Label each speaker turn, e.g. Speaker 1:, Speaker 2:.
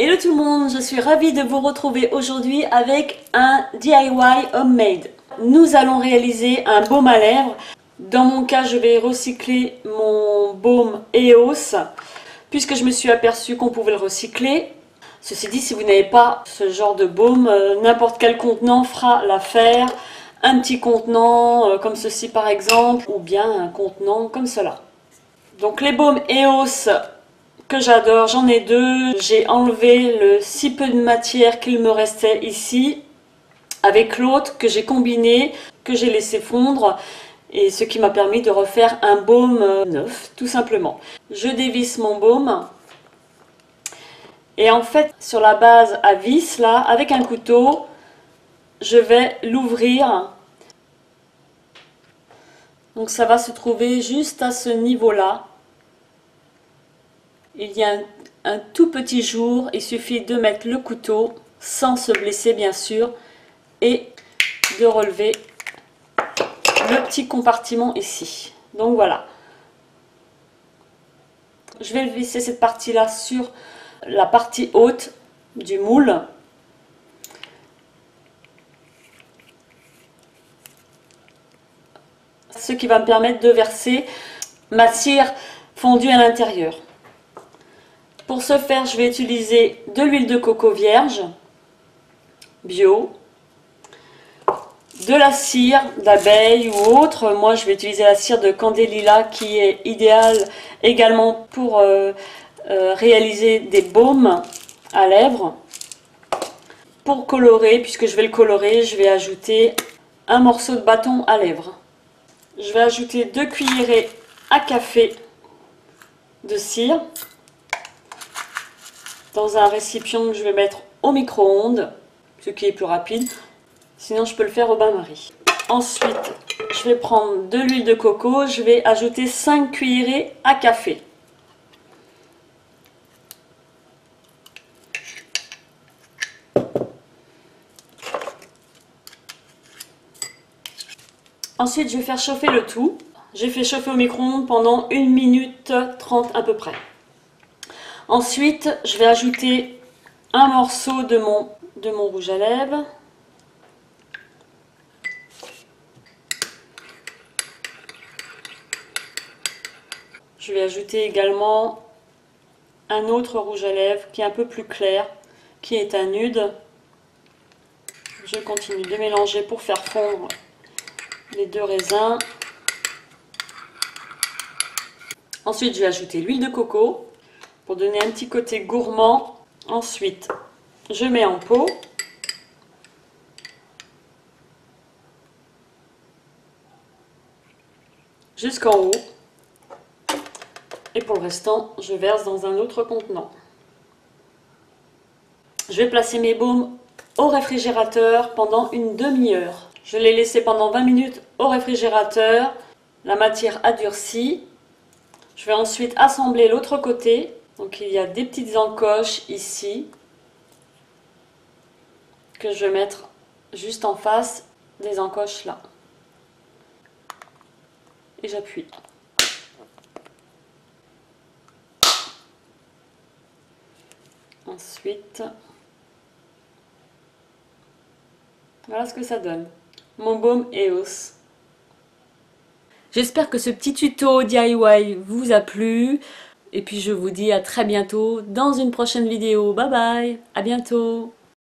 Speaker 1: Hello tout le monde, je suis ravie de vous retrouver aujourd'hui avec un DIY homemade. Nous allons réaliser un baume à lèvres. Dans mon cas, je vais recycler mon baume EOS puisque je me suis aperçue qu'on pouvait le recycler. Ceci dit, si vous n'avez pas ce genre de baume, n'importe quel contenant fera l'affaire. Un petit contenant comme ceci par exemple, ou bien un contenant comme cela. Donc les baumes EOS que j'adore, j'en ai deux. J'ai enlevé le si peu de matière qu'il me restait ici avec l'autre que j'ai combiné, que j'ai laissé fondre, et ce qui m'a permis de refaire un baume neuf, tout simplement. Je dévisse mon baume et en fait sur la base à vis là, avec un couteau, je vais l'ouvrir. Donc ça va se trouver juste à ce niveau-là. Il y a un tout petit jour, il suffit de mettre le couteau, sans se blesser bien sûr, et de relever le petit compartiment ici. Donc voilà. Je vais visser cette partie-là sur la partie haute du moule. Ce qui va me permettre de verser ma cire fondue à l'intérieur. Pour ce faire, je vais utiliser de l'huile de coco vierge, bio, de la cire d'abeille ou autre. Moi, je vais utiliser la cire de Candélila qui est idéale également pour réaliser des baumes à lèvres. Pour colorer, puisque je vais le colorer, je vais ajouter un morceau de bâton à lèvres. Je vais ajouter 2 cuillerées à café de cire dans un récipient que je vais mettre au micro-ondes, ce qui est plus rapide. Sinon, je peux le faire au bain-marie. Ensuite, je vais prendre de l'huile de coco. Je vais ajouter 5 cuillerées à café. Ensuite, je vais faire chauffer le tout. J'ai fait chauffer au micro-ondes pendant 1 minute 30 à peu près. Ensuite, je vais ajouter un morceau de mon rouge à lèvres. Je vais ajouter également un autre rouge à lèvres qui est un peu plus clair, qui est un nude. Je continue de mélanger pour faire fondre les 2 raisins. Ensuite, je vais ajouter l'huile de coco pour donner un petit côté gourmand. Ensuite, je mets en pot. Jusqu'en haut. Et pour le restant, je verse dans un autre contenant. Je vais placer mes baumes au réfrigérateur pendant une demi-heure. Je l'ai laissé pendant 20 minutes au réfrigérateur. La matière a durci. Je vais ensuite assembler l'autre côté. Donc il y a des petites encoches ici que je vais mettre juste en face des encoches là. Et j'appuie. Ensuite, voilà ce que ça donne. Mon baume EOS. J'espère que ce petit tuto DIY vous a plu. Et puis je vous dis à très bientôt dans une prochaine vidéo. Bye bye, à bientôt.